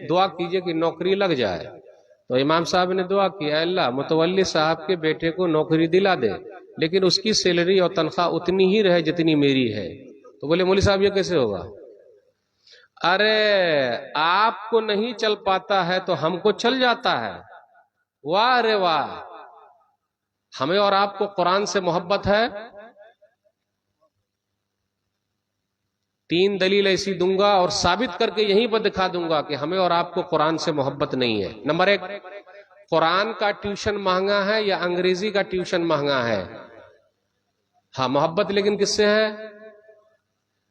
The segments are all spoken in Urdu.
دعا کیجئے کہ نوکری لگ جائے. تو امام صاحب نے دعا کی، اے اللہ متولی صاحب کے بیٹے کو نوکری دلا دے لیکن اس کی سیلری اور تنخواہ اتنی ہی رہے جتنی میری ہے. تو بولے مولوی صاحب یہ کیسے ہوگا؟ ارے آپ کو نہیں چل پاتا ہے تو ہم کو چل جاتا ہے. واہ رے واہ. ہمیں اور آپ کو قرآن سے محبت ہے. 3 دلیل ایسی دوں گا اور ثابت کر کے یہیں پر دکھا دوں گا کہ ہمیں اور آپ کو قرآن سے محبت نہیں ہے. نمبر 1، قرآن کا ٹیوشن مہنگا ہے یا انگریزی کا ٹیوشن مہنگا ہے؟ ہاں محبت لیکن کس سے ہے؟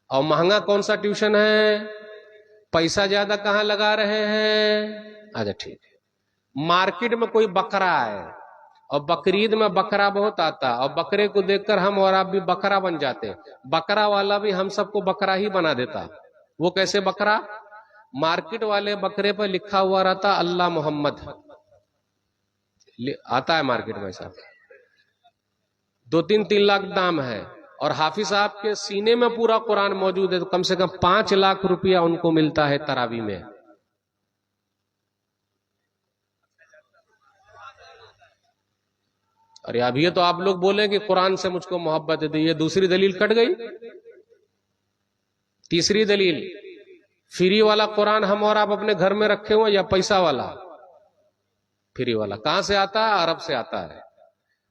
اور مہنگا کون سا ٹیوشن ہے؟ پیسہ زیادہ کہاں لگا رہے ہیں؟ اچھا ٹھیک ہے. مارکیٹ میں کوئی بکرا ہے اور بقرعید میں بکرا بہت آتا، اور بکرے کو دیکھ کر ہم اور آپ بھی بکرا بن جاتے. بکرا والا بھی ہم سب کو بکرا ہی بنا دیتا. وہ کیسے بکرا؟ مارکیٹ والے بکرے پر لکھا ہوا رہتا اللہ محمد. آتا ہے مارکیٹ میں ایسا، 2-3 لاکھ دام ہے، اور حافظ صاحب کے سینے میں پورا قرآن موجود ہے تو کم سے کم 5 لاکھ روپیہ ان کو ملتا ہے تراویح میں. اور اب یہ تو آپ لوگ بولیں کہ قرآن سے مجھ کو محبت ہے، تو یہ دوسری دلیل کٹ گئی. تیسری دلیل، فری والا قرآن ہم اور آپ اپنے گھر میں رکھے ہوئے یا پیسہ والا؟ فری والا. کہاں سے آتا ہے؟ عرب سے آتا ہے.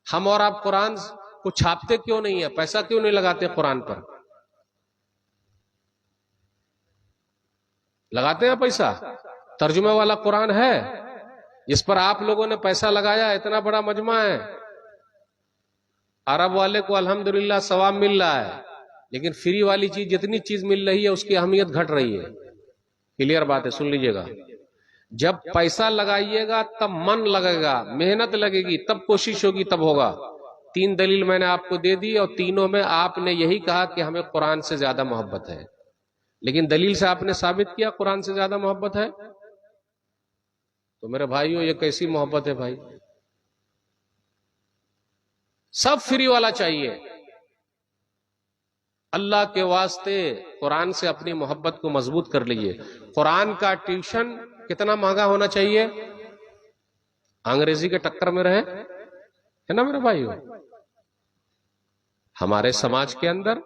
ہم اور آپ قرآن کو چھاپتے کیوں نہیں ہے؟ پیسہ کیوں نہیں لگاتے قرآن پر؟ لگاتے ہیں پیسہ. ترجمے والا قرآن ہے جس پر آپ لوگوں نے پیسہ لگایا، اتنا بڑا مجمع ہے. عرب والے کو الحمدللہ ثواب مل رہا ہے، لیکن فری والی چیز جتنی چیز مل رہی ہے اس کی اہمیت گھٹ رہی ہے. کلیئر بات ہے، سن لیجئے گا. جب پیسہ لگائیے گا تب من لگے گا، محنت لگے گی، تب کوشش ہوگی، تب ہوگا. 3 دلیل میں نے آپ کو دے دی اور تینوں میں آپ نے یہی کہا کہ ہمیں قرآن سے زیادہ محبت ہے، لیکن دلیل سے آپ نے ثابت کیا قرآن سے زیادہ محبت ہے. تو میرے بھائیو یہ کیسی محبت ہے بھائی؟ سب فری والا چاہیے. اللہ کے واسطے قرآن سے اپنی محبت کو مضبوط کر لیجئے. قرآن کا ٹیوشن کتنا مہنگا ہونا چاہیے؟ انگریزی کے ٹکر میں رہے، ہے نا میرے بھائیو. ہمارے سماج کے اندر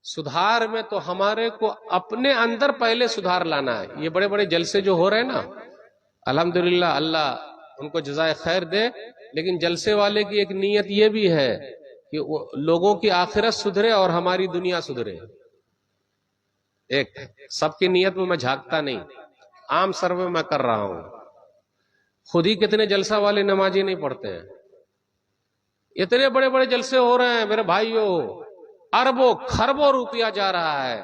سدھار میں تو ہمارے کو اپنے اندر پہلے سدھار لانا ہے. یہ بڑے بڑے جلسے جو ہو رہے ہیں نا، الحمدللہ اللہ ان کو جزائے خیر دے، لیکن جلسے والے کی ایک نیت یہ بھی ہے کہ لوگوں کی آخرت سدھرے اور ہماری دنیا سدھرے. ایک سب کی نیت میں میں جھانکتا نہیں، عام سروے میں کر رہا ہوں. خود ہی کتنے جلسہ والے نمازی نہیں پڑھتے ہیں. اتنے بڑے بڑے جلسے ہو رہے ہیں میرے بھائیوں، اربوں خربوں روپیہ جا رہا ہے.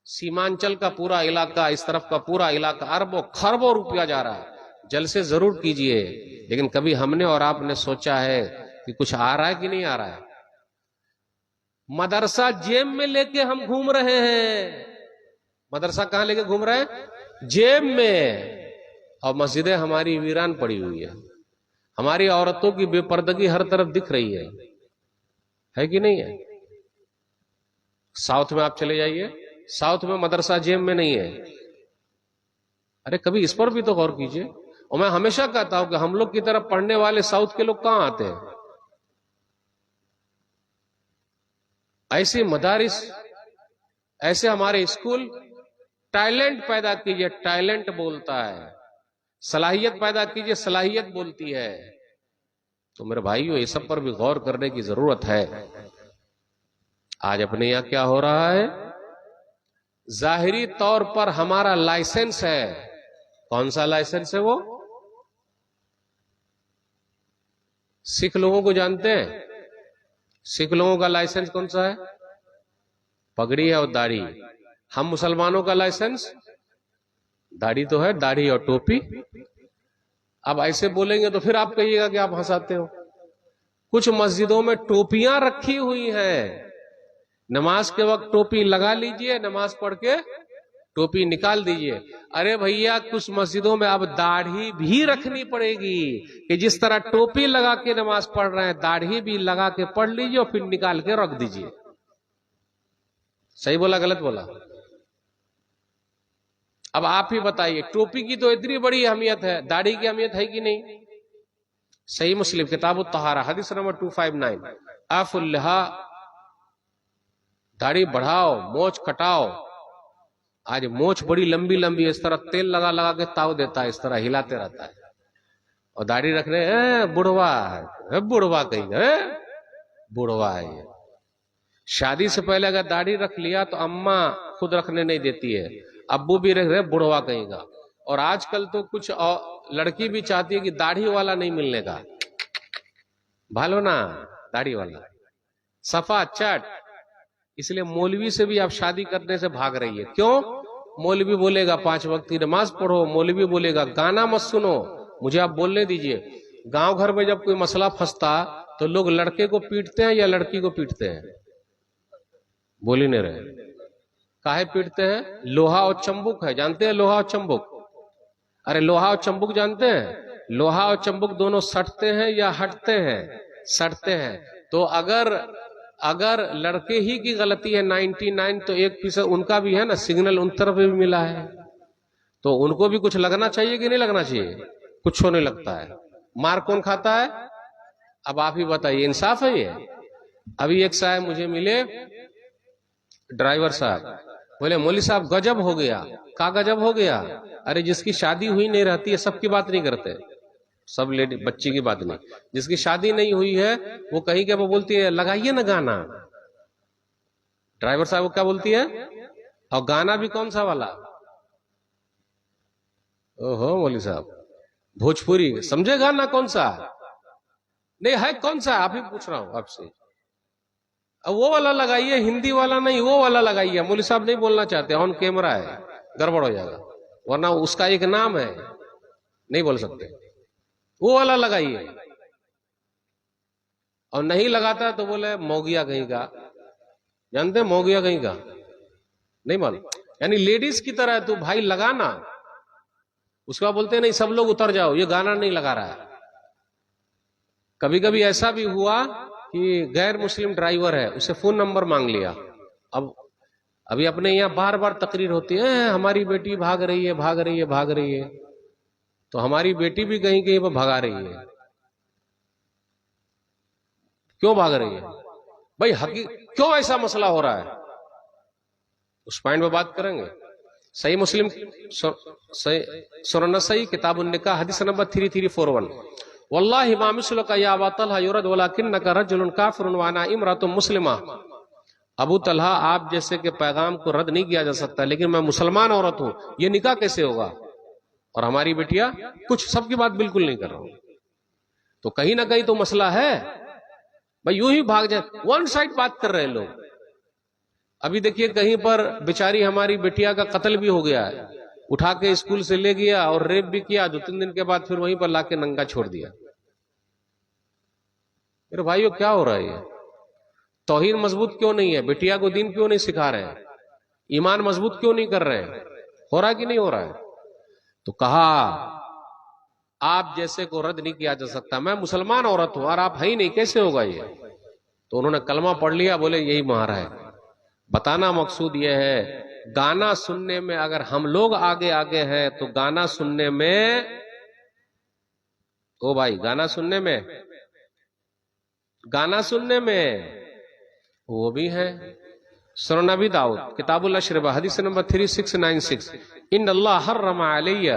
سیمانچل کا پورا علاقہ، اس طرف کا پورا علاقہ، اربوں خربوں روپیہ جا رہا ہے. جلسے ضرور کیجئے، لیکن کبھی ہم نے اور آپ نے سوچا ہے کہ کچھ آ رہا ہے کہ نہیں آ رہا ہے؟ مدرسہ جیب میں لے کے ہم گھوم رہے ہیں. مدرسہ کہاں لے کے گھوم رہے ہیں؟ جیب میں. اور مسجدیں ہماری ویران پڑی ہوئی ہے. ہماری عورتوں کی بے پردگی ہر طرف دکھ رہی ہے کہ نہیں ہے؟ ساؤتھ میں آپ چلے جائیے، ساؤتھ میں مدرسہ جیب میں نہیں ہے. ارے کبھی اس پر بھی تو غور کیجئے. اور میں ہمیشہ کہتا ہوں کہ ہم لوگ کی طرف پڑھنے والے ساؤتھ کے لوگ کہاں آتے ہیں؟ ایسے مدارس، ایسے ہمارے اسکول. ٹیلنٹ پیدا کیجئے، ٹیلنٹ بولتا ہے. صلاحیت پیدا کیجئے، صلاحیت بولتی ہے. تو میرے بھائیو یہ سب پر بھی غور کرنے کی ضرورت ہے. آج اپنے یہاں کیا ہو رہا ہے؟ ظاہری طور پر ہمارا لائسنس ہے. کون سا لائسنس ہے وہ؟ سکھ لوگوں کو جانتے ہیں؟ سکھ لوگوں کا لائسنس کون سا ہے؟ پگڑی ہے اور داڑھی. ہم مسلمانوں کا لائسنس داڑھی تو ہے، داڑھی اور ٹوپی. اب ایسے بولیں گے تو پھر آپ کہیے گا کہ آپ ہنساتے ہو. کچھ مسجدوں میں ٹوپیاں رکھی ہوئی ہیں. نماز کے وقت ٹوپی لگا لیجئے، نماز پڑھ کے ٹوپی نکال دیجئے. ارے بھیا کچھ مسجدوں میں اب داڑھی بھی رکھنی پڑے گی کہ جس طرح ٹوپی لگا کے نماز پڑھ رہے ہیں داڑھی بھی لگا کے پڑھ لیجئے اور پھر نکال کے رکھ دیجئے. صحیح بولا غلط بولا؟ اب آپ ہی بتائیے، ٹوپی کی تو اتنی بڑی اہمیت ہے، داڑھی کی اہمیت ہے کہ نہیں؟ صحیح مسلم کتاب الطہارہ حدیث نمبر 259، اعف اللحا، داڑھی بڑھاؤ، مونچھ کٹاؤ۔ آج مونچھ بڑی لمبی لمبی، اس طرح تیل لگا لگا کے تاؤ دیتا ہے، اس طرح ہلاتے رہتا ہے، اور داڑھی رکھنے بڑھوا ہے، بڑھوا کہیں گے، بڑھوا ہے یہ۔ شادی سے پہلے اگر داڑھی رکھ لیا تو اماں خود رکھنے نہیں دیتی ہے، ابو بھی رکھ رہے، بڑھوا کہیں گا۔ اور آج کل تو کچھ لڑکی بھی چاہتی ہے کہ داڑھی والا نہیں ملنے کا، بھالو نا داڑھی والا صفا چٹ۔ اس لیے مولوی سے بھی آپ شادی کرنے سے بھاگ رہی ہے، کیوں؟ مولوی بولے گا 5 وقت کی نماز پڑھو، مولوی بولے گا گانا مت سنو۔ مجھے آپ بولنے دیجئے، گاؤں گھر میں جب کوئی مسئلہ پھنستا تو لوگ لڑکے کو پیٹتے ہیں یا لڑکی کو پیٹتے ہیں؟ بول ہی نہیں رہے، کاہے پیٹتے ہیں؟ لوہا اور چمبک ہے، جانتے ہیں لوہا اور چمبک؟ ارے لوہا اور چمبک جانتے ہیں؟ لوہا اور چمبک دونوں سٹتے ہیں یا ہٹتے ہیں؟ سٹتے ہیں۔ تو اگر لڑکے ہی کی غلطی ہے 99 تو 1% ان کا بھی ہے نا، سگنل ان طرف بھی ملا ہے، تو ان کو بھی کچھ لگنا چاہیے کہ نہیں لگنا چاہیے؟ کچھ نہیں لگتا ہے۔ مار کون کھاتا ہے؟ اب آپ ہی بتائیے، انصاف ہے یہ؟ ابھی ایک صاحب مجھے ملے، ڈرائیور صاحب، بولے مولوی صاحب گجب ہو گیا۔ کا گجب ہو گیا؟ ارے جس کی شادی ہوئی نہیں رہتی ہے، سب کی بات نہیں کرتے، سب لیڈی بچی کی بات نہیں، جس کی شادی نہیں ہوئی ہے وہ کہیں کہ وہ بولتی ہے لگائیے نا گانا۔ ڈرائیور صاحب کیا بولتی ہے؟ اور گانا بھی کون سا والا؟ اوہو مولوی صاحب، بھوجپوری سمجھے گانا کون سا؟ نہیں ہے کون سا؟ آپ ہی پوچھ رہا ہوں آپ سے، وہ والا لگائیے، ہندی والا نہیں، وہ والا لگائیے۔ مولوی صاحب نہیں بولنا چاہتے، آن کیمرہ ہے، گڑبڑ ہو جائے گا، ورنہ اس کا ایک نام ہے، نہیں بول سکتے، وہ والا لگائیے۔ اور نہیں لگاتا تو بولے موگیا کہیں کا، جانتے موگیا کہیں کا؟ نہیں معلوم، یعنی لیڈیز کی طرح ہے تو بھائی لگانا، اس کا بولتے نہیں سب لوگ اتر جاؤ، یہ گانا نہیں لگا رہا ہے۔ کبھی کبھی ایسا بھی ہوا کہ غیر مسلم ڈرائیور ہے، اسے فون نمبر مانگ لیا، ابھی اپنے یہاں بار بار تقریر ہوتی ہے ہماری بیٹی بھاگ رہی ہے، بھاگ رہی ہے، بھاگ رہی ہے، تو ہماری بیٹی بھی کہیں کہیں پہ بھگا رہی ہے، کیوں بھاگ رہی ہے بھائی؟ کیوں ایسا مسئلہ ہو رہا ہے؟ اس پوائنٹ پہ بات کریں گے۔ صحیح مسلم سنن نسائی کتاب النکاح حدیث نمبر 3341، واللہ ما مثلک یا ابا طلحہ یرد ولکنک رجل کافر وانا امرأۃ مسلمہ۔ ابو طلحہ آپ جیسے کہ پیغام کو رد نہیں کیا جا سکتا، لیکن میں مسلمان عورت ہوں، یہ نکاح کیسے ہوگا؟ اور ہماری بیٹیاں کچھ، سب کی بات بالکل نہیں کر رہا ہوں، تو کہیں نہ کہیں تو مسئلہ ہے بھائی، یوں ہی بھاگ جائے، ون سائڈ بات کر رہے لوگ۔ ابھی دیکھیے کہیں پر بیچاری ہماری بیٹیا کا قتل بھی ہو گیا ہے، اٹھا کے اسکول سے لے گیا اور ریپ بھی کیا، 2-3 دن کے بعد پھر وہیں پر لا کے ننگا چھوڑ دیا۔ میرے بھائیو کیا ہو رہا ہے یہ؟ توحید مضبوط کیوں نہیں ہے؟ بیٹیا کو دین کیوں نہیں سکھا رہے ہیں؟ ایمان مضبوط کیوں نہیں کر رہے ہیں؟ ہو رہا کہ نہیں ہو رہا ہے؟ تو کہا آپ جیسے کو رد نہیں کیا جا سکتا، میں مسلمان عورت ہوں اور آپ ہے ہی نہیں، کیسے ہوگا یہ؟ تو انہوں نے کلمہ پڑھ لیا، بولے یہی مہارا ہے۔ بتانا مقصود یہ ہے، گانا سننے میں اگر ہم لوگ آگے آگے ہیں تو گانا سننے میں، او بھائی گانا سننے میں وہ بھی ہے۔ سنن نبی داؤد کتاب الاشربہ حدیث نمبر 3696، ان اللہ حرم علیہ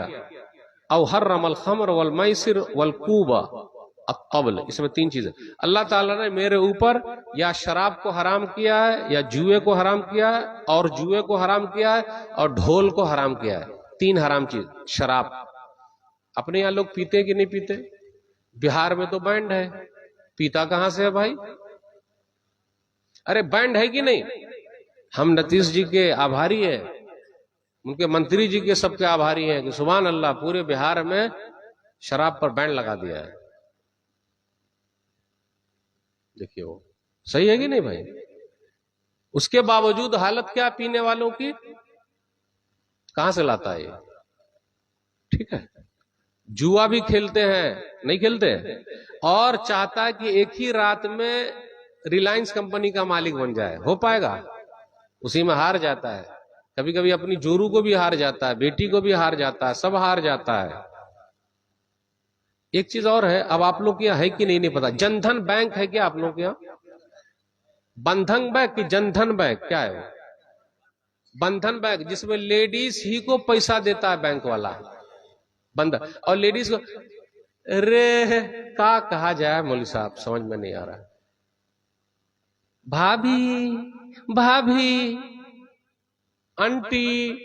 او حرم الخمر والمیسر والکوبہ الطبل، اس میں 3 چیزیں، اللہ تعالیٰ نے میرے اوپر یا شراب کو حرام کیا ہے، یا جوئے کو حرام کیا ہے، اور جوئے کو حرام کیا ہے، اور ڈھول کو حرام کیا ہے۔ 3 حرام چیز۔ شراب اپنے یہاں لوگ پیتے کہ نہیں پیتے؟ بہار میں تو بینڈ ہے، پیتا کہاں سے ہے بھائی؟ ارے بینڈ ہے کہ نہیں؟ ہم نتیش جی کے آبھاری ہیں، ان کے منتری جی کے سب کے آبھاری ہیں کہ سبحان اللہ پورے بہار میں شراب پر بینڈ لگا دیا ہے۔ دیکھیے وہ صحیح ہے کہ نہیں بھائی؟ اس کے باوجود حالت کیا پینے والوں کی؟ کہاں سے لاتا ہے یہ؟ ٹھیک ہے، جوا بھی کھیلتے ہیں، نہیں کھیلتے؟ اور چاہتا ہے کہ ایک ہی رات میں ریلائنس کمپنی کا مالک بن جائے، ہو پائے گا؟ اسی میں ہار جاتا ہے۔ کبھی کبھی اپنی جورو کو بھی ہار جاتا ہے، بیٹی کو بھی ہار جاتا ہے، سب ہار جاتا ہے۔ ایک چیز اور ہے، اب آپ لوگ کے یہاں ہے کہ نہیں پتا، جن دھن بینک ہے کیا آپ لوگ کے یہاں؟ بندھن بینک کی جن دھن بینک کیا ہے وہ؟ بندھن بینک، جس میں لیڈیز ہی کو پیسہ دیتا ہے بینک والا، بندھن، اور لیڈیز کو رے کا کہا جائے مولوی صاحب سمجھ میں نہیں آ رہا۔ بھابھی، بھابھی، انٹی،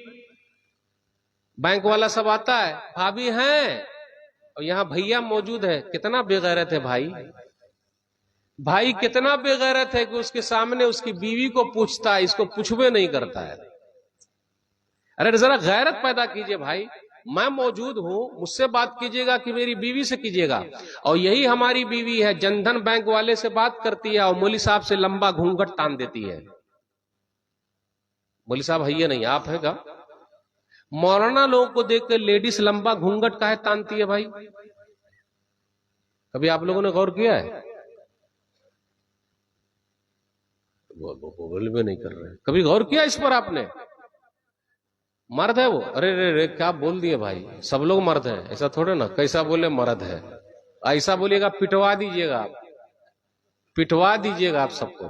بینک والا سب آتا ہے، بھابھی ہیں، اور یہاں بھیا موجود ہے، کتنا بے غیرت ہے بھائی، بھائی کتنا بے غیرت ہے کہ اس کے سامنے اس کی بیوی کو پوچھتا ہے، اس کو پوچھوے نہیں کرتا ہے۔ ارے ذرا غیرت پیدا کیجئے بھائی، میں موجود ہوں، مجھ سے بات کیجئے گا کہ میری بیوی سے کیجئے گا؟ اور یہی ہماری بیوی ہے، جن دھن بینک والے سے بات کرتی ہے اور مولوی صاحب سے لمبا گھونگھٹ تان دیتی ہے۔ مولوی صاحب ہے نہیں، آپ ہے گا؟ مولانا لوگوں کو دیکھ کے لیڈیز لمبا گھونگھٹ کاہے تانتی ہے بھائی؟ کبھی آپ لوگوں نے غور کیا ہے؟ بول بھی نہیں کر رہے، کبھی غور کیا اس پر آپ نے؟ مرد ہے وہ؟ ارے رے رے کیا بول دیے بھائی، سب لوگ مرد ہیں ایسا تھوڑے نا، کیسا بولے مرد ہے، ایسا بولیے گا پٹوا دیجئے گا آپ، پٹوا دیجئے گا آپ سب کو۔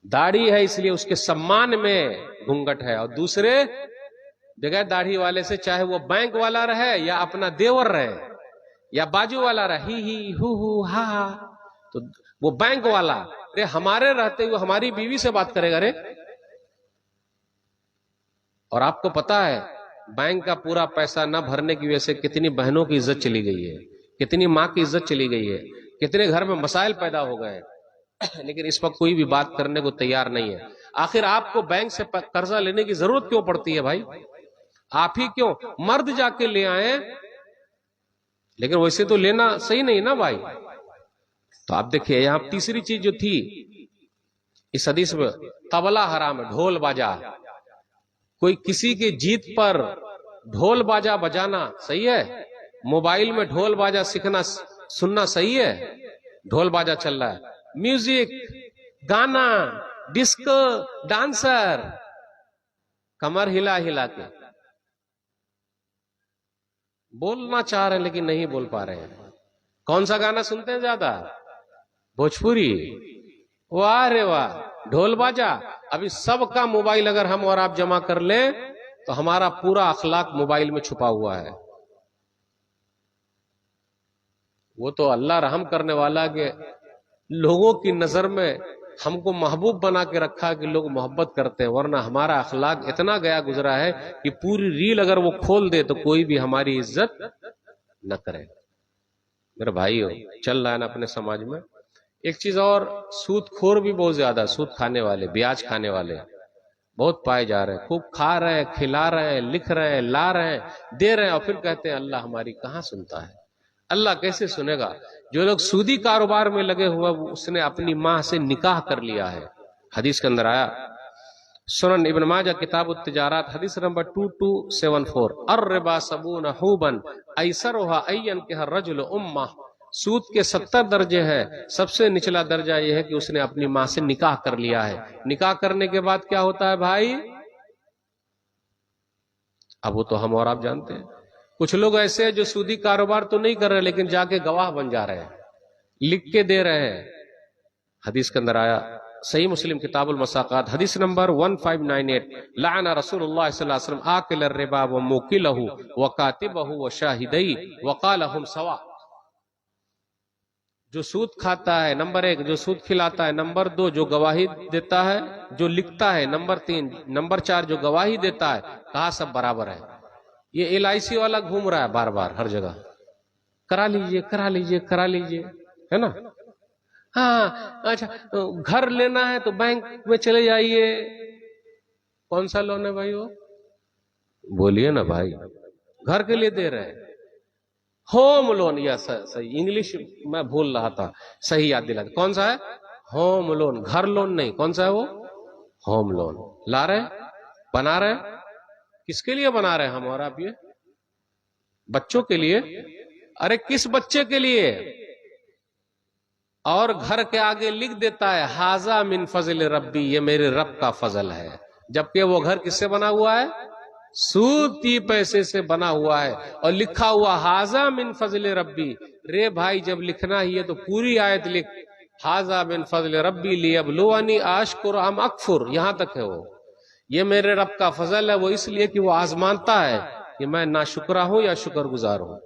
داڑھی ہے اس لیے اس کے سمان میں گھونگٹ ہے، اور دوسرے بغیر داڑھی والے سے چاہے وہ بینک والا رہے یا اپنا دیور رہے یا بازو والا رہے، ہی ہو ہا ہا، تو وہ بینک والا رے ہمارے رہتے ہوئے ہماری بیوی سے بات کرے گا رے۔ اور آپ کو پتا ہے بینک کا پورا پیسہ نہ بھرنے کی وجہ سے کتنی بہنوں کی عزت چلی گئی ہے، کتنی ماں کی عزت چلی گئی ہے، کتنے گھر میں مسائل پیدا ہو گئے، لیکن اس وقت کوئی بھی بات کرنے کو تیار نہیں ہے۔ آخر آپ کو بینک سے قرضہ لینے کی ضرورت کیوں پڑتی ہے بھائی؟ آپ ہی کیوں مرد جا کے لے آئیں، لیکن ویسے تو لینا صحیح نہیں نا بھائی۔ تو آپ دیکھیے یہاں تیسری چیز جو تھی اس حدیث میں، طبلہ حرام ہے، ڈھول باجا، کوئی کسی کی جیت پر ڈھول باجا بجانا صحیح ہے؟ موبائل میں ڈھول باجا سیکھنا سننا صحیح ہے؟ ڈھول باجا چل رہا ہے، میوزک، گانا، ڈسکو، ڈانسر، کمر ہلا ہلا کے بولنا چاہ رہے ہیں لیکن نہیں بول پا رہے ہیں۔ کون سا گانا سنتے ہیں زیادہ؟ بھوجپوری، واہ رے واہ، ڈھول باجا۔ ابھی سب کا موبائل اگر ہم اور آپ جمع کر لیں تو ہمارا پورا اخلاق موبائل میں چھپا ہوا ہے۔ وہ تو اللہ رحم کرنے والا کہ لوگوں کی نظر میں ہم کو محبوب بنا کے رکھا کہ لوگ محبت کرتے ہیں، ورنہ ہمارا اخلاق اتنا گیا گزرا ہے کہ پوری ریل اگر وہ کھول دے تو کوئی بھی ہماری عزت نہ کرے۔ میرے بھائی ہو چل رہا ہے نا اپنے سماج میں۔ ایک چیز اور، سود خور بھی بہت زیادہ، سود کھانے والے، بیاج کھانے والے بہت پائے جا رہے ہیں، خوب کھا رہے ہیں، کھلا رہے ہیں، لکھ رہے ہیں، لا رہے ہیں، دے رہے ہیں، اور پھر کہتے ہیں اللہ ہماری کہاں سنتا ہے؟ اللہ کیسے سنے گا؟ جو لوگ سودی کاروبار میں لگے ہوئے اس نے اپنی ماں سے نکاح کر لیا ہے۔ حدیث کے اندر آیا، سنن ابن ماجہ کتاب التجارات حدیث نمبر 2274، الربا 70 حوبا ایسرها ان ينكح الرجل امه، سود کے 70 درجے ہیں، سب سے نچلا درجہ یہ ہے کہ اس نے اپنی ماں سے نکاح کر لیا ہے۔ نکاح کرنے کے بعد کیا ہوتا ہے بھائی؟ اب وہ تو ہم اور آپ جانتے ہیں۔ کچھ لوگ ایسے ہیں جو سودی کاروبار تو نہیں کر رہے لیکن جا کے گواہ بن جا رہے ہیں، لکھ کے دے رہے ہیں۔ حدیث کے اندر آیا، صحیح مسلم کتاب المساقات حدیث نمبر 1598، لعن رسول اللہ صلی اللہ علیہ وسلم آکل الربا وموکلہ وکاتبہ وشاہدی وقال ہم سوا۔ جو سود کھاتا ہے نمبر 1، جو سود کھلاتا ہے نمبر 2، جو گواہی دیتا ہے، جو لکھتا ہے نمبر 3، نمبر 4 جو گواہی دیتا ہے، کہا سب برابر ہے۔ یہ LIC والا گھوم رہا ہے بار بار ہر جگہ، کرا لیجئے کرا لیجئے کرا لیجئے، ہے نا؟ ہاں اچھا، گھر لینا ہے تو بینک میں چلے جائیے۔ کون سا لون ہے بھائی وہ؟ بولیے نا بھائی، گھر کے لیے دے رہے ہیں، ہوم لون، یا صحیح انگلش میں بھول رہا تھا، صحیح یاد دلا، کون سا ہے؟ ہوم لون، گھر لون نہیں، کون سا ہے وہ؟ ہوم لون لا رہے، بنا رہے، کس کے لیے بنا رہے ہیں ہم اور آپ؟ یہ بچوں کے لیے۔ ارے کس بچے کے لیے؟ اور گھر کے آگے لکھ دیتا ہے ھذا من فضل ربی، یہ میرے رب کا فضل ہے، جبکہ وہ گھر کس سے بنا ہوا ہے؟ سودی پیسے سے بنا ہوا ہے، اور لکھا ہوا ھذا من فضل ربی۔ رے بھائی جب لکھنا ہی ہے تو پوری آیت لکھ، ھذا من فضل ربی لیبلونی اشکر ام اکفر، یہاں تک ہے وہ۔ یہ میرے رب کا فضل ہے، وہ اس لیے کہ وہ آزمانتا ہے کہ میں ناشکرا ہوں یا شکر گزار ہوں۔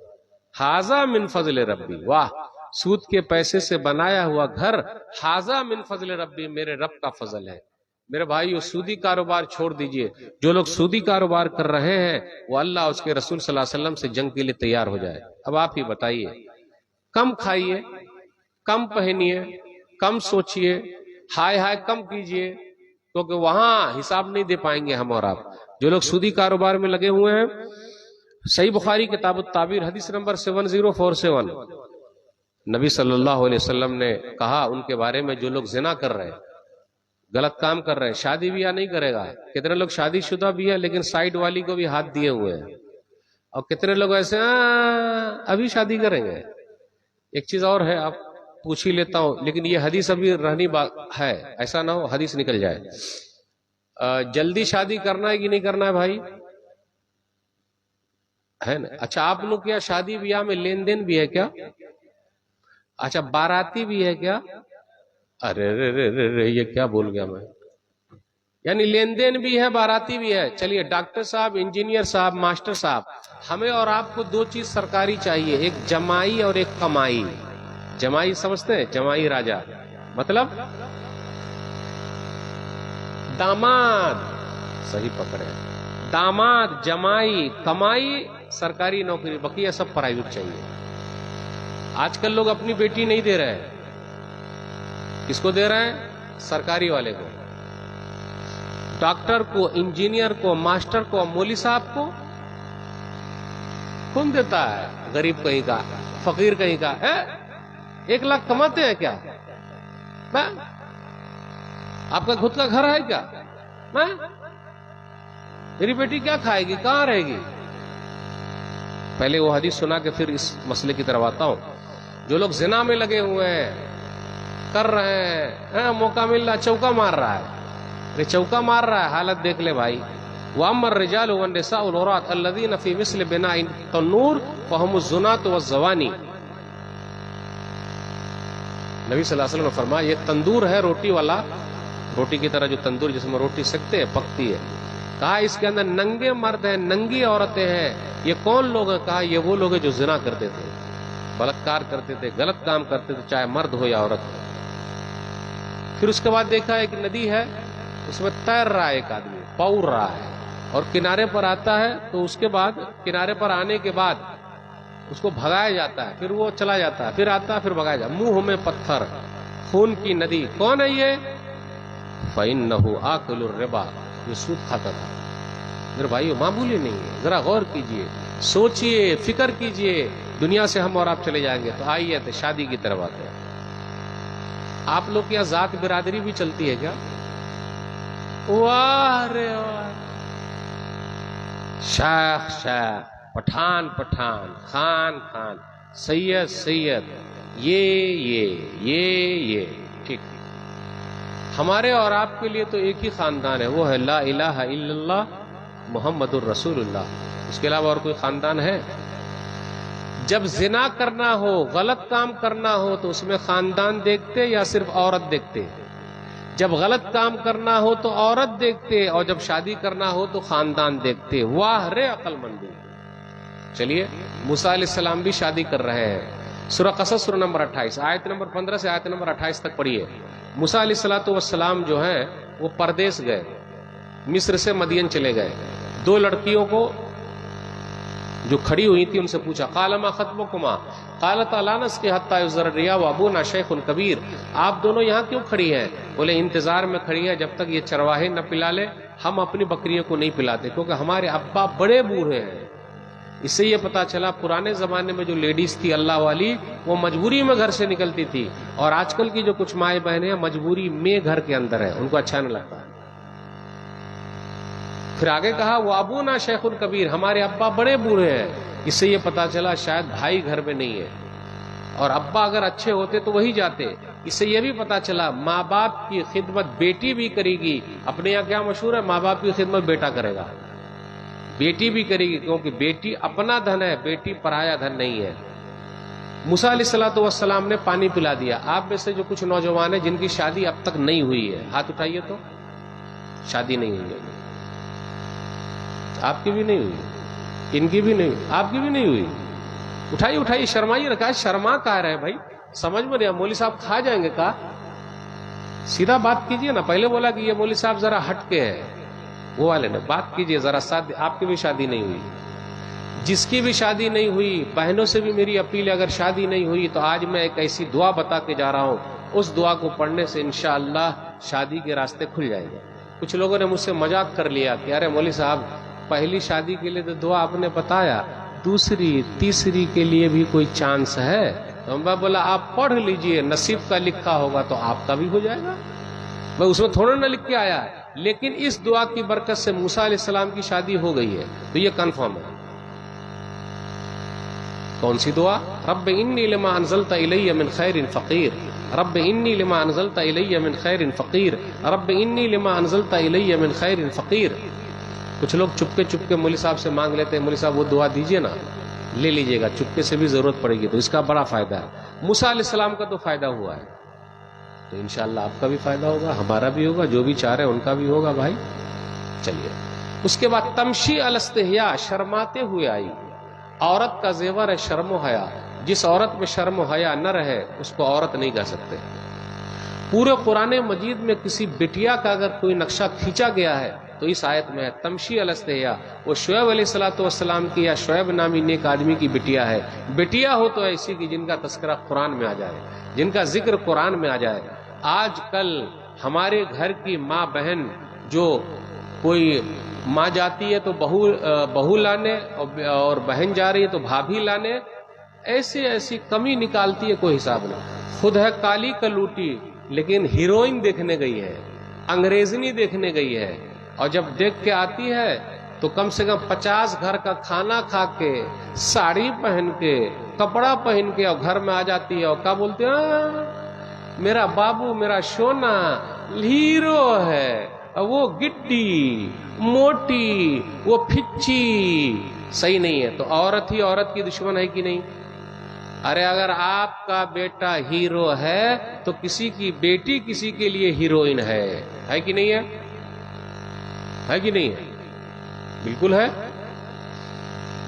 ھذا من فضل ربی، واہ، سود کے پیسے سے بنایا ہوا گھر، ھذا من فضل ربی، میرے رب کا فضل ہے۔ میرے بھائیو، سودی کاروبار چھوڑ دیجئے، جو لوگ سودی کاروبار کر رہے ہیں وہ اللہ اس کے رسول صلی اللہ علیہ وسلم سے جنگ کے لیے تیار ہو جائے۔ اب آپ ہی بتائیے، کم کھائیے، کم پہنیے، کم سوچیے، ہائے ہائے کم کیجئے، کیونکہ وہاں حساب نہیں دے پائیں گے ہم اور آپ۔ جو لوگ سودی کاروبار میں لگے ہوئے ہیں، صحیح بخاری کتاب التعبیر حدیث نمبر 7047، نبی صلی اللہ علیہ وسلم نے کہا ان کے بارے میں، جو لوگ زنا کر رہے ہیں، غلط کام کر رہے ہیں، شادی بیاہ نہیں کرے گا۔ کتنے لوگ شادی شدہ بھی ہیں لیکن سائیڈ والی کو بھی ہاتھ دیے ہوئے ہیں، اور کتنے لوگ ایسے ابھی شادی کریں گے۔ ایک چیز اور ہے، آپ پوچھ ہی لیتا ہوں، لیکن یہ حدیث ابھی رہنی ہے، ایسا نہ ہو حدیث نکل جائے۔ جلدی شادی کرنا ہے کہ نہیں کرنا ہے بھائی؟ ہے نا؟ اچھا، آپ لوگ کیا شادی بیاہ میں لین دین بھی ہے کیا؟ اچھا، باراتی بھی ہے کیا؟ ارے یہ کیا بول گیا میں؟ یعنی لین دین بھی ہے، باراتی بھی ہے۔ چلیے ڈاکٹر صاحب، انجینئر صاحب، ماسٹر صاحب، ہمیں اور آپ کو دو چیز سرکاری چاہیے، ایک جمائی اور ایک کمائی۔ جمائی سمجھتے ہیں؟ جمائی راجا مطلب داماد، صحیح پکڑے، داماد، جمائی، کمائی سرکاری نوکری، بقیہ سب پرائیویٹ چاہیے۔ آج کل لوگ اپنی بیٹی نہیں دے رہے ہیں، کس کو دے رہے ہیں؟ سرکاری والے کو، ڈاکٹر کو، انجینئر کو، ماسٹر کو، مولوی صاحب کو۔ کون دیتا ہے؟ غریب کہیں کا، فقیر کہیں کا۔ 1 لاکھ کماتے ہیں کیا؟ آپ کا خود کا گھر ہے کیا؟ میری بیٹی کیا کھائے گی، کہاں رہے گی؟ پہلے وہ حدیث سنا کے پھر اس مسئلے کی طرف آتا ہوں۔ جو لوگ زنا میں لگے ہوئے ہیں، کر رہے ہیں، موقع مل رہا چوکا مار رہا ہے، چوکا مار رہا ہے، حالت دیکھ لے بھائی۔ وَأَمَّا الرِّجَالُ وَالنِّسَاءُ الْعُرَاةُ الَّذِينَ فِي مِثْلِ بِنَاءِ التَّنُّورِ فَهُمُ الزُّنَاةُ وَالزَّوَانِي۔ نبی صلی اللہ علیہ وسلم نے فرمایا، یہ تندور ہے روٹی والا، روٹی کی طرح جو تندور جس میں روٹی سکتے ہیں، پکتی ہے، کہا اس کے اندر ننگے مرد ہیں، ننگی عورتیں ہیں۔ یہ کون لوگ ہیں؟ کہا یہ وہ لوگ ہیں جو زنا کرتے تھے، بلاکار کرتے تھے، غلط کام کرتے تھے، چاہے مرد ہو یا عورت ہو۔ پھر اس کے بعد دیکھا ایک ندی ہے، اس میں تیر رہا ہے ایک آدمی، پور رہا ہے، اور کنارے پر آتا ہے، تو اس کے بعد کنارے پر آنے کے بعد اس کو بھگایا جاتا ہے، پھر وہ چلا جاتا ہے، پھر آتا ہے، پھر بھگایا جاتا ہے۔ منہ میں پتھر، خون کی ندی، کون ہے یہ؟ فَإِنَّهُ آكِلُ الرِّبَا، یہ سود کھاتا تھا۔ میرے بھائیو معمولی نہیں ہے، ذرا غور کیجئے، سوچئے، فکر کیجئے۔ دنیا سے ہم اور آپ چلے جائیں گے، تو آئیے تو شادی کی طرف آتے ہیں۔ آپ لوگ کی یہاں ذات برادری بھی چلتی ہے کیا؟ واہ رے واہ، شیخ شیخ، پٹھان پٹھان، خان خان، سید سید، یہ ٹھیک۔ ہمارے اور آپ کے لیے تو ایک ہی خاندان ہے، وہ ہے لا الہ الا اللہ محمد الرسول اللہ، اس کے علاوہ اور کوئی خاندان ہے؟ جب زنا کرنا ہو، غلط کام کرنا ہو، تو اس میں خاندان دیکھتے یا صرف عورت دیکھتے؟ جب غلط کام کرنا ہو تو عورت دیکھتے، اور جب شادی کرنا ہو تو خاندان دیکھتے۔ واہ رے عقل مندی۔ چلیے، موسیٰ علیہ السلام بھی شادی کر رہے ہیں۔ سورہ قصص سورہ نمبر 28 آیت نمبر 15 سے آیت نمبر 28 تک پڑھیے۔ موسیٰ علیہ السلام جو ہیں وہ پردیس گئے، مصر سے مدین چلے گئے۔ 2 لڑکیوں کو جو کھڑی ہوئی تھی ان سے پوچھا، قال ما خطبکما قالتا لا نسقی حتی یصدر الرعاء وابونا شیخ کبیر، آپ دونوں یہاں کیوں کھڑی ہیں؟ بولے انتظار میں کھڑی ہیں جب تک یہ چرواہے نہ پلا لے، ہم اپنی بکریوں کو نہیں پلاتے، کیونکہ ہمارے ابا بڑے بوڑھے ہیں۔ اس سے یہ پتا چلا پرانے زمانے میں جو لیڈیز تھی اللہ والی، وہ مجبوری میں گھر سے نکلتی تھی، اور آج کل کی جو کچھ مائیں بہنیں ہیں مجبوری میں گھر کے اندر ہیں، ان کو اچھا نہیں لگتا ہے۔ پھر آگے کہا وہ ابونا شیخ کبیر، ہمارے ابا بڑے بوڑھے ہیں۔ اس سے یہ پتا چلا شاید بھائی گھر میں نہیں ہے، اور ابا اگر اچھے ہوتے تو وہی جاتے، اس سے یہ بھی پتا چلا ماں باپ کی خدمت بیٹی بھی کرے گی. اپنے یہاں کیا مشہور ہے؟ ماں باپ کی خدمت بیٹا کرے گا. بیٹی بھی کرے گی کیونکہ بیٹی اپنا دھن ہے، بیٹی پرایا دھن نہیں ہے. موسیٰ علیہ الصلوۃ والسلام نے پانی پلا دیا. آپ میں سے جو کچھ نوجوان ہیں جن کی شادی اب تک نہیں ہوئی ہے، ہاتھ اٹھائیے تو. شادی نہیں ہوئی ہے. آپ کی بھی نہیں ہوئی، ان کی بھی نہیں ہوئی، آپ کی بھی نہیں ہوئی. اٹھائیے اٹھائیے، شرمائیے رکھا. شرما کہہ رہے ہیں بھائی، سمجھ میں نہیں. مولوی صاحب کھا جائیں گے کا؟ سیدھا بات کیجئے نا. پہلے بولا کہ یہ مولوی صاحب ذرا ہٹ کے ہے، وہ والے نے بات کیجئے ذرا. ساتھ آپ کی بھی شادی نہیں ہوئی. جس کی بھی شادی نہیں ہوئی، بہنوں سے بھی میری اپیل ہے، اگر شادی نہیں ہوئی تو آج میں ایک ایسی دعا بتا کے جا رہا ہوں، اس دعا کو پڑھنے سے انشاءاللہ شادی کے راستے کھل جائیں گے. کچھ لوگوں نے مجھ سے مذاق کر لیا کہ ارے مولوی صاحب پہلی شادی کے لیے تو دعا آپ نے بتایا، دوسری تیسری کے لیے بھی کوئی چانس ہے؟ تو میں بولا آپ پڑھ لیجئے، نصیب کا لکھا ہوگا تو آپ کا بھی ہو جائے گا. میں اس میں تھوڑا نہ لکھ کے آیا ہے، لیکن اس دعا کی برکت سے موسیٰ علیہ السلام کی شادی ہو گئی ہے، تو یہ کنفرم ہے. کون سی دعا؟ رب انی لما انزلت الی من خیر فقیر، رب انی لما انزلت الی من خیر فقیر، رب انی لما انزلت الی من خیر فقیر. کچھ لوگ چپکے مولوی صاحب سے مانگ لیتے ہیں، مولوی صاحب وہ دعا دیجئے نا. لے لیجئے گا، چپکے سے بھی ضرورت پڑے گی تو اس کا بڑا فائدہ ہے. موسیٰ علیہ السلام کا تو فائدہ ہوا ہے، تو انشاءاللہ آپ کا بھی فائدہ ہوگا، ہمارا بھی ہوگا، جو بھی چاہ رہے ہیں ان کا بھی ہوگا بھائی. چلیے اس کے بعد تمشی الاستحیاء، شرماتے ہوئے آئی. عورت کا زیور ہے شرم و حیا. جس عورت میں شرم و حیا نہ رہے اس کو عورت نہیں کہہ سکتے. پورے قرآن مجید میں کسی بٹیا کا اگر کوئی نقشہ کھینچا گیا ہے تو اس آیت میں ہے تمشی الاستحیاء. وہ شعیب علیہ الصلوۃ والسلام کی یا شعیب نامی نیک آدمی کی بٹیا ہے. بٹیا ہو تو ایسی کی جن کا تذکرہ قرآن میں آ جائے، جن کا ذکر قرآن میں آ جائے. آج کل ہمارے گھر کی ماں بہن جو کوئی ماں جاتی ہے تو بہو لانے، اور بہن جا رہی ہے تو بھابھی لانے، ایسی کمی نکالتی ہے کوئی حساب نہیں. خود ہے کالی کلوٹی لیکن ہیروئن دیکھنے گئی ہے، انگریزنی دیکھنے گئی ہے، اور جب دیکھ کے آتی ہے تو کم سے کم 50 گھر کا کھانا کھا کے، ساڑی پہن کے، کپڑا پہن کے، اور گھر میں آ جاتی ہے اور کیا بولتے ہیں؟ میرا بابو، میرا سونا ہیرو ہے، وہ گڈی موٹی، وہ پھچی. صحیح نہیں ہے. تو عورت ہی عورت کی دشمن ہے کہ نہیں؟ ارے اگر آپ کا بیٹا ہیرو ہے تو کسی کی بیٹی کسی کے لیے ہیروئن ہے کہ نہیں ہے؟ ہے کہ نہیں ہے؟ بالکل ہے.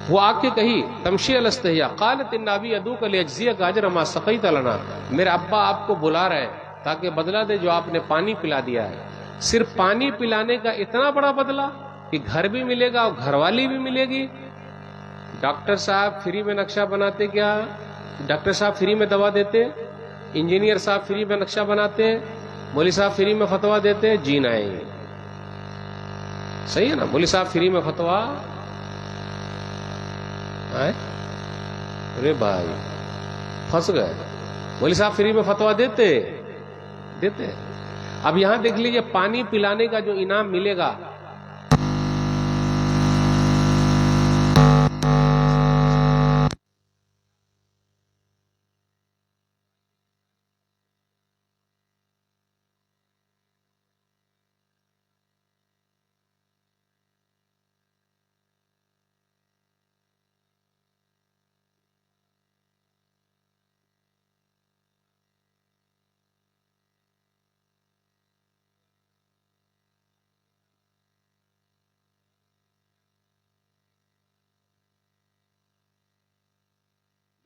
وہ آ کے کہی تمشی الاستحیاء قالت ان ابی ادعوک لیجزیک اجر ما سقیت لنا. میرے ابا آپ کو بلا رہے ہیں تاکہ بدلہ دے جو آپ نے پانی پلا دیا ہے. صرف پانی پلانے کا اتنا بڑا بدلہ کہ گھر بھی ملے گا اور گھر والی بھی ملے گی. ڈاکٹر صاحب فری میں نقشہ بناتے کیا؟ ڈاکٹر صاحب فری میں دوا دیتے، انجینئر صاحب فری میں نقشہ بناتے، مولوی صاحب فری میں فتوا دیتے. جی نہیں، صحیح ہے نا؟ مولوی صاحب فری میں فتوا، ارے بھائی پھنس گئے. مولوی صاحب فری میں فتوا دیتے. اب یہاں دیکھ لیجئے پانی پلانے کا جو انعام ملے گا،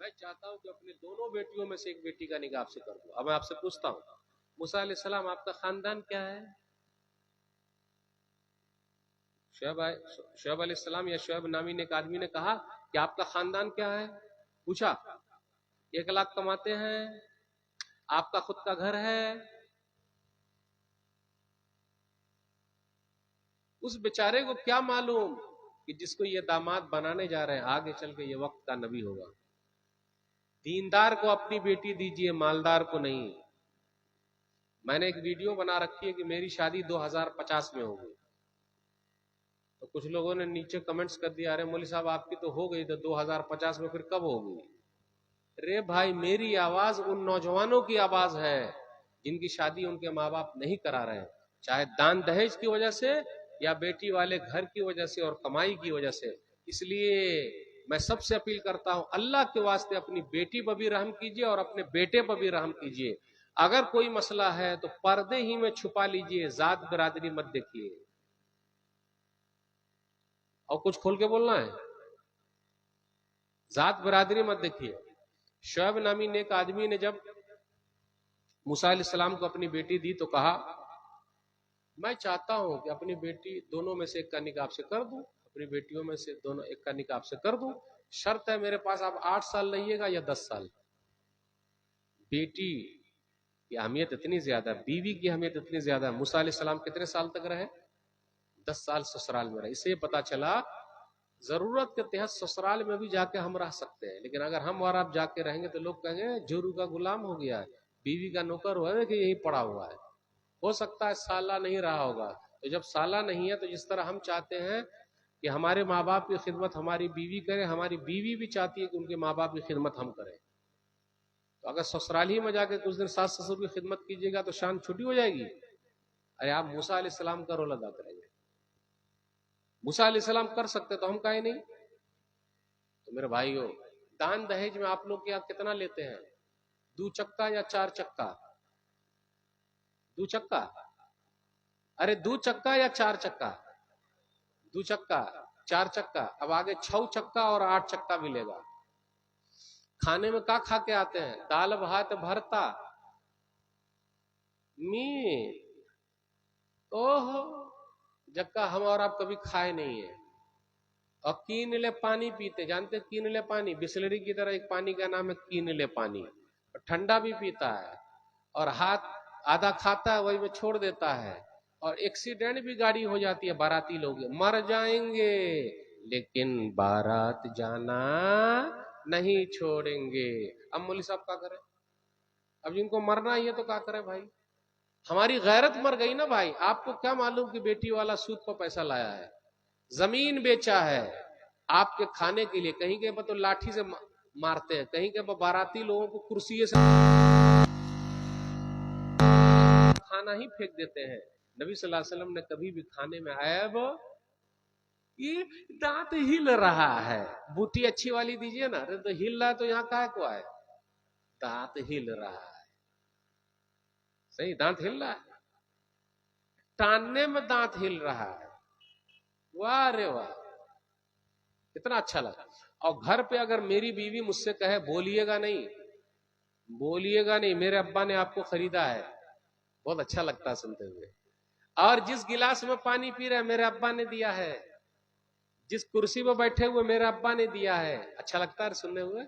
میں چاہتا ہوں کہ اپنی دونوں بیٹیوں میں سے ایک بیٹی کا نکاح آپ سے کر دوں. اب میں آپ سے پوچھتا ہوں موسیٰ علیہ السلام آپ کا خاندان کیا ہے؟ شعیب علیہ السلام یا شعیب نامی نے ایک آدمی نے کہا کہ آپ کا خاندان کیا ہے؟ پوچھا. 1 لاکھ کماتے ہیں؟ آپ کا خود کا گھر ہے؟ اس بیچارے کو کیا معلوم کہ جس کو یہ داماد بنانے جا رہے ہیں آگے چل کے یہ وقت کا نبی ہوگا. دیندار کو اپنی بیٹی دیجئے، مالدار کو نہیں. میں نے ایک ویڈیو بنا رکھی ہے کہ میری شادی 2050 میں ہوگی. تو کچھ لوگوں نے نیچے کمنٹس کر دیا ارے مولوی صاحب آپ کی تو ہو گئی تو 2050 میں پھر کب ہوگی؟ رے بھائی میری آواز ان نوجوانوں کی آواز ہے جن کی شادی ان کے ماں باپ نہیں کرا رہے ہیں، چاہے دان دہیج کی وجہ سے یا بیٹی والے گھر کی وجہ سے اور کمائی کی وجہ سے۔ اس لیے میں سب سے اپیل کرتا ہوں، اللہ کے واسطے اپنی بیٹی پر بھی رحم کیجئے اور اپنے بیٹے پر بھی رحم کیجئے۔ اگر کوئی مسئلہ ہے تو پردے ہی میں چھپا لیجئے، ذات برادری مت دیکھیے۔ اور کچھ کھول کے بولنا ہے، ذات برادری مت دیکھیے۔ شعیب نامی نیک آدمی نے جب موسیٰ علیہ السلام کو اپنی بیٹی دی تو کہا میں چاہتا ہوں کہ اپنی بیٹی دونوں میں سے ایک کا نکاح آپ سے کر دوں، اپنی بیٹیوں میں سے دونوں ایک کا نکاح آپ سے کر دوں، شرط ہے میرے پاس آپ 8 سال رہیے گا یا 10 سال۔ بیٹی کی اہمیت اتنی زیادہ، بیوی کی اہمیت اتنی زیادہ۔ موسیٰ علیہ السلام کتنے سال تک رہے؟ 10 سال سسرال میں رہے۔ اس سے پتا چلا ضرورت کے تحت سسرال میں بھی جا کے ہم رہ سکتے ہیں، لیکن اگر ہم اور آپ جا کے رہیں گے تو لوگ کہیں گے جورو کا غلام ہو گیا ہے، بیوی کا نوکر ہوا ہے کہ یہی پڑا ہوا ہے۔ ہو سکتا ہے سالہ نہیں رہا ہوگا، تو جب سالہ نہیں ہے تو جس طرح ہم چاہتے ہیں کہ ہمارے ماں باپ کی خدمت ہماری بیوی کرے، ہماری بیوی بھی چاہتی ہے کہ ان کے ماں باپ کی خدمت ہم کریں۔ تو اگر سسرال ہی میں جا کے کچھ دن ساس سسر کی خدمت کیجیے گا تو شان چھوٹی ہو جائے گی۔ ارے آپ موسیٰ علیہ السلام کا رول ادا کریں گے، موسیٰ علیہ السلام کر سکتے تو ہم کہیں نہیں؟ تو میرے بھائیو، دان دہیج میں آپ لوگ یہاں کتنا لیتے ہیں؟ 2 چکا یا 4 چکا؟ 2 چکا؟ ارے 2 چکا یا 4 چکا؟ 2 چکا 4 چکا، اب آگے 6 چکا اور 8 چکا ملے گا۔ کھانے میں کیا کھا کے آتے ہیں؟ دال بھات بھرتا میٹ، اوہو جکا ہم اور آپ کبھی کھائے نہیں ہیں۔ اور کینلے پانی پیتے، جانتے کینلے پانی؟ بسلری کی طرح ایک پانی کا نام ہے کینلے پانی، ٹھنڈا بھی پیتا ہے اور ہاتھ آدھا کھاتا ہے وہی میں چھوڑ دیتا ہے، اور ایکسیڈنٹ بھی گاڑی ہو جاتی ہے، باراتی لوگ مر جائیں گے لیکن بارات جانا نہیں چھوڑیں گے۔ اب مولوی صاحب کیا کریں؟ اب جن کو مرنا ہی ہے تو کیا کریں بھائی؟ ہماری غیرت مر گئی نا بھائی۔ آپ کو کیا معلوم کہ بیٹی والا سود پر پیسہ لایا ہے، زمین بیچا ہے آپ کے کھانے کے لیے، کہیں کے تو لاٹھی سے مارتے ہیں، کہیں کے باراتی لوگوں کو کرسی سے کھانا ہی پھینک دیتے ہیں۔ نبی صلی اللہ علیہ وسلم نے کبھی بھی کھانے میں عیب، یہ دانت ہل رہا ہے، بوٹی اچھی والی دیجئے نا، تو ہل رہا ہے تو یہاں کہاں کو آئے؟ دانت ہل رہا ہے، صحیح دانت ہل رہا ہے، ٹاننے میں دانت ہل رہا ہے، واہ رے واہ، کتنا اچھا لگا۔ اور گھر پہ اگر میری بیوی مجھ سے کہے بولیے گا نہیں، بولیے گا نہیں، میرے ابا نے آپ کو خریدا ہے، بہت اچھا لگتا ہے سنتے ہوئے۔ اور جس گلاس میں پانی پی رہے ہیں میرے ابا نے دیا ہے، جس کرسی پہ بیٹھے ہوئے میرے ابا نے دیا ہے، اچھا لگتا ہے سننے ہوئے؟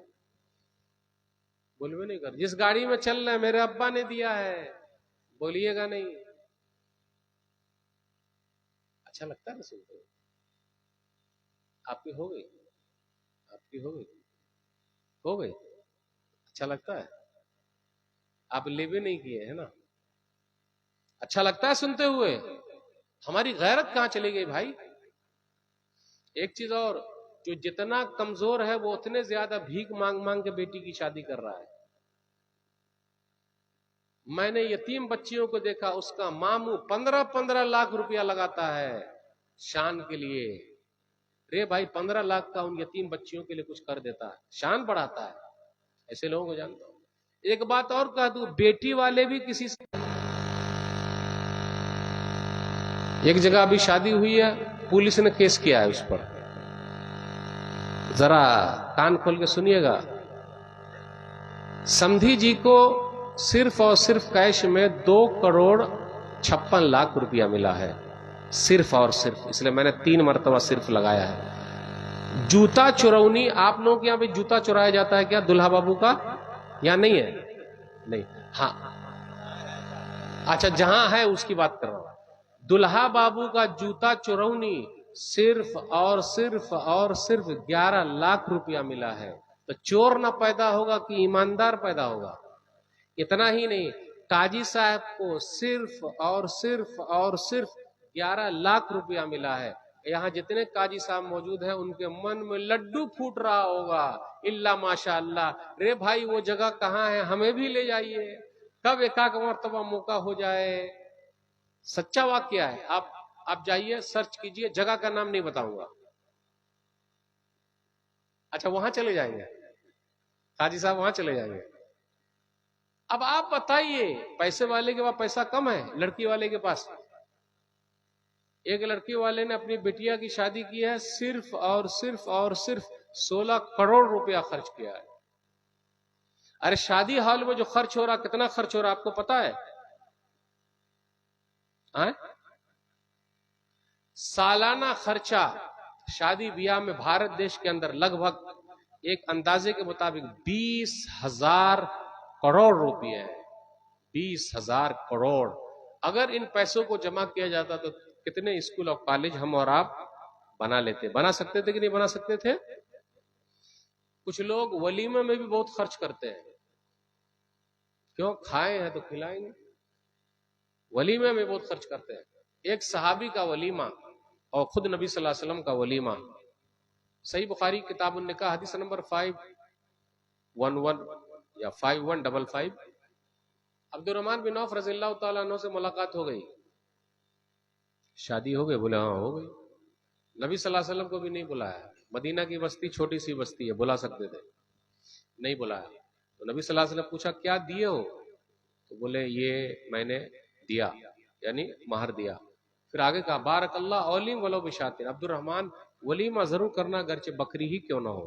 بولوے نہیں کر۔ جس گاڑی میں چل رہے ہیں میرے ابا نے دیا ہے، بولیے گا نہیں، اچھا لگتا ہے نا سنتے ہوئے؟ آپ کی ہو گئی؟ آپ کی ہو گئی؟ ہو گئی؟ اچھا لگتا ہے؟ آپ لے بھی نہیں کیے ہے نا؟ اچھا لگتا ہے سنتے ہوئے؟ ہماری غیرت کہاں چلی گئی بھائی؟ ایک چیز اور، جو جتنا کمزور ہے وہ اتنے زیادہ بھیک مانگ مانگ کے بیٹی کی شادی کر رہا ہے۔ میں نے یتیم بچیوں کو دیکھا، اس کا ماموں 15 لاکھ روپیہ لگاتا ہے شان کے لیے۔ رے بھائی 15 لاکھ کا ان یتیم بچیوں کے لیے کچھ کر دیتا ہے، شان بڑھاتا ہے، ایسے لوگوں کو جانتا ہوں۔ ایک بات اور کہہ دوں، بیٹی والے بھی کسی سے، ایک جگہ ابھی شادی ہوئی ہے، پولیس نے کیس کیا ہے اس پر، ذرا کان کھول کے سنیے گا۔ سمدھی جی کو صرف اور صرف کیش میں 2,56,00,000 روپیہ ملا ہے، صرف اور صرف، اس لیے میں نے 3 مرتبہ صرف لگایا ہے۔ جوتا چورونی، آپ لوگوں کے یہاں بھی جوتا چورایا جاتا ہے کیا دلہا بابو کا؟ یا نہیں ہے؟ نہیں، ہاں اچھا جہاں ہے اس کی بات کر رہا ہوں۔ دلہا بابو کا جوتا چورونی صرف اور صرف اور صرف 11 لاکھ روپیہ ملا ہے۔ تو چور نہ پیدا ہوگا کہ ایماندار پیدا ہوگا؟ اتنا ہی نہیں، قاضی صاحب کو صرف اور صرف اور صرف 11 لاکھ روپیہ ملا ہے۔ یہاں جتنے قاضی صاحب موجود ہیں ان کے من میں لڈو پھوٹ رہا ہوگا الا ماشاء اللہ، رے بھائی وہ جگہ کہاں ہے، ہمیں بھی لے جائیے، کب ایک مرتبہ موقع ہو جائے۔ سچا واقعہ ہے، آپ جائیے سرچ کیجئے، جگہ کا نام نہیں بتاؤں گا۔ اچھا وہاں چلے جائیں گے، قاضی صاحب وہاں چلے جائیں گے۔ اب آپ بتائیے، پیسے والے کے پاس پیسہ کم ہے لڑکی والے کے پاس؟ ایک لڑکی والے نے اپنی بیٹیا کی شادی کی ہے، صرف اور صرف 16 کروڑ روپیہ خرچ کیا ہے۔ ارے شادی ہال میں جو خرچ ہو رہا، کتنا خرچ ہو رہا آپ کو پتا ہے؟ سالانہ خرچہ شادی بیاہ میں بھارت دیش کے اندر لگ بھگ ایک اندازے کے مطابق 20,000 کروڑ روپیہ ہے۔ 20,000 کروڑ، اگر ان پیسوں کو جمع کیا جاتا تو کتنے اسکول اور کالج ہم اور آپ بنا لیتے؟ بنا سکتے تھے کہ نہیں بنا سکتے تھے؟ کچھ لوگ ولیمہ میں بھی بہت خرچ کرتے ہیں، کیوں؟ کھائے ہیں تو کھلائیں گے، ولیمہ میں بہت خرچ کرتے ہیں۔ ایک صحابی کا ولیمہ اور خود نبی صلی اللہ علیہ وسلم کا ولیمہ، صحیح بخاری کتاب النکاح حدیث نمبر 511 یا 5155، عبد الرحمن بن عوف رضی اللہ تعالیٰ عنہ سے ملاقات ہو گئی، شادی ہو گئی؟ بولے ہاں ہو گئی۔ نبی صلی اللہ علیہ وسلم کو بھی نہیں بلایا، مدینہ کی بستی چھوٹی سی بستی ہے، بلا سکتے تھے، نہیں بلایا۔ تو نبی صلی اللہ علیہ وسلم پوچھا کیا دیے ہو؟ تو بولے یہ میں نے دیا، یعنی مہر دیا۔ پھر آگے کہا بارک اللہ اولیم ولو بشاتن، عبد الرحمن ولیمہ ضرور کرنا گرچہ بکری ہی کیوں نہ ہو۔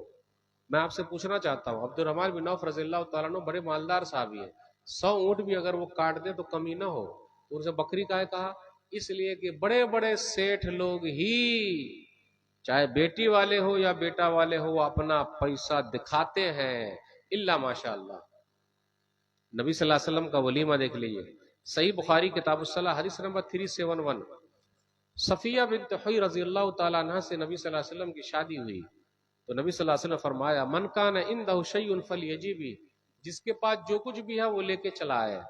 میں آپ سے پوچھنا چاہتا ہوں، عبد الرحمن بن عوف رضی اللہ تعالیٰ عنہ بڑے مالدار صحابی ہیں، 100 اونٹ بھی اگر وہ کاٹ دے تو کمی نہ ہو، تو ان سے بکری کا ہے کہا؟ اس لیے کہ بڑے بڑے سیٹھ لوگ ہی، چاہے بیٹی والے ہو یا بیٹا والے ہو، وہ اپنا پیسہ دکھاتے ہیں الا ماشاء اللہ۔ نبی صلی اللہ علیہ وسلم کا ولیمہ دیکھ لیجئے، صحیح بخاری کتاب الصلاح حدیث نمبر 371، صفیہ بنت حی رضی اللہ تعالیٰ عنہ سے نبی صلی اللہ علیہ وسلم کی شادی ہوئی تو نبی صلی اللہ علیہ وسلم فرمایا من کان عندہ شیء فلیجب، جس کے پاس جو کچھ بھی ہے وہ لے کے چلا آئے۔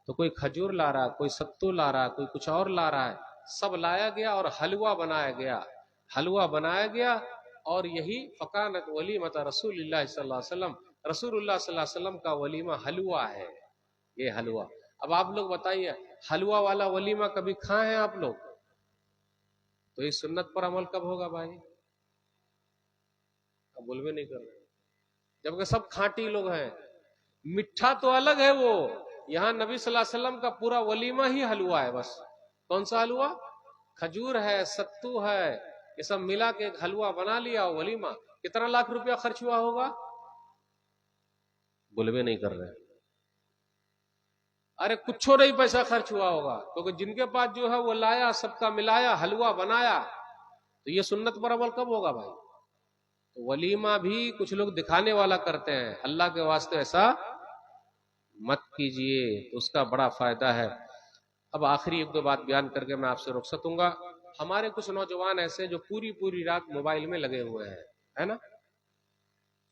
تو کوئی کھجور لا رہا، کوئی ستو لا رہا، کوئی کچھ اور لا رہا ہے، سب لایا گیا اور حلوہ بنایا گیا، حلوہ بنایا گیا، اور یہی فکانت ولیمۃ رسول اللہ صلی اللہ علیہ وسلم، رسول اللہ صلی اللہ علیہ وسلم کا ولیمہ حلوہ ہے، یہ حلوہ۔ اب آپ لوگ بتائیے حلوہ والا ولیمہ کبھی کھائے ہیں آپ لوگ؟ تو اس سنت پر عمل کب ہوگا بھائی؟ اب بولوے نہیں کر رہے، جبکہ سب کھانٹی لوگ ہیں۔ مٹھا تو الگ ہے، وہ یہاں نبی صلی اللہ علیہ وسلم کا پورا ولیمہ ہی حلوہ ہے بس۔ کون سا حلوہ؟ کھجور ہے، ستو ہے، یہ سب ملا کے ایک حلوہ بنا لیا ولیمہ۔ کتنا لاکھ روپیہ خرچ ہوا ہوگا؟ بولوے نہیں کر رہے، ارے کچھو نہیں پیسہ خرچ ہوا ہوگا، کیونکہ جن کے پاس جو ہے وہ لایا، سب کا ملایا، حلوہ بنایا۔ تو یہ سنت پر عمل کب ہوگا بھائی؟ تو ولیمہ بھی کچھ لوگ دکھانے والا کرتے ہیں، اللہ کے واسطے ایسا مت کیجئے، تو اس کا بڑا فائدہ ہے۔ اب آخری ایک دو بات بیان کر کے میں آپ سے رخصت ہوں گا۔ ہمارے کچھ نوجوان ایسے جو پوری رات موبائل میں لگے ہوئے ہیں، ہے نا؟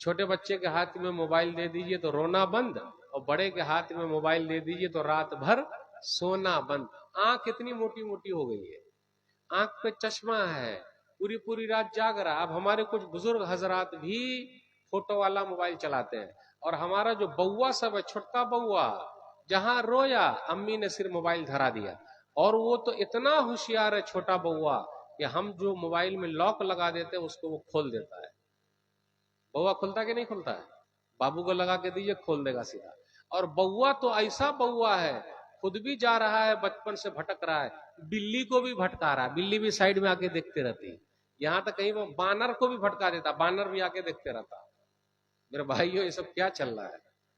چھوٹے بچے کے ہاتھ میں موبائل دے دیجئے تو رونا بند، اور بڑے کے ہاتھ میں موبائل دے دیجئے تو رات بھر سونا بند۔ آنکھ کتنی موٹی موٹی ہو گئی ہے، آنکھ پہ چشمہ ہے، پوری رات جاگ رہا۔ اب ہمارے کچھ بزرگ حضرات بھی فوٹو والا موبائل چلاتے ہیں، اور ہمارا جو بوا سب ہے، چھوٹا بوا، جہاں رویا امی نے صرف موبائل دھرا دیا، اور وہ تو اتنا ہوشیار ہے چھوٹا بوا کہ ہم جو موبائل میں لاک لگا دیتے ہیں اس کو وہ کھول دیتا ہے۔ بوا کھلتا کہ نہیں کھلتا ہے؟ بابو کو لگا کے دیجئے کھول دے گا سیدھا۔ اور بوا تو ایسا بوا ہے، خود بھی جا رہا ہے، بچپن سے بھٹک رہا ہے، بلی کو بھی بھٹکا رہا ہے، بلی بھی سائیڈ میں آ کے دیکھتے رہتی، یہاں تک کہیں وہ بانر کو بھی بھٹکا دیتا، بانر بھی آ کے دیکھتے رہتا۔ میرے بھائیو یہ سب کیا چل رہا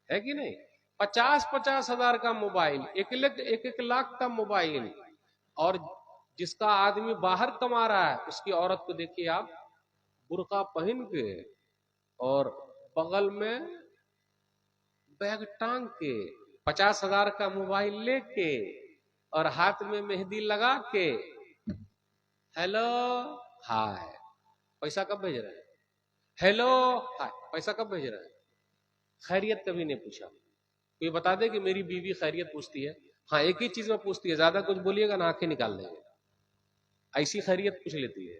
ہے کہ نہیں؟ 50 ہزار کا موبائل، 1 لاکھ کا موبائل، اور جس کا آدمی باہر کما رہا ہے اس کی عورت کو دیکھیے آپ، برقع پہن کے اور بغل میں بیگ ٹانگ کے، 50 ہزار کا موبائل لے کے اور ہاتھ میں مہندی لگا کے، ہیلو ہائے، پیسہ کب بھیج رہے ہیں؟ ہیلو ہائے، پیسہ کب بھیج رہے ہیں؟ خیریت کبھی نہیں پوچھا۔ کوئی بتا دے کہ میری بیوی خیریت پوچھتی ہے؟ ہاں ایک ہی چیز میں پوچھتی ہے، زیادہ کچھ بولیے گا نا آنکھیں نکال دیں گے، ایسی خیریت پوچھ لیتی ہے۔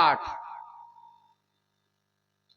8।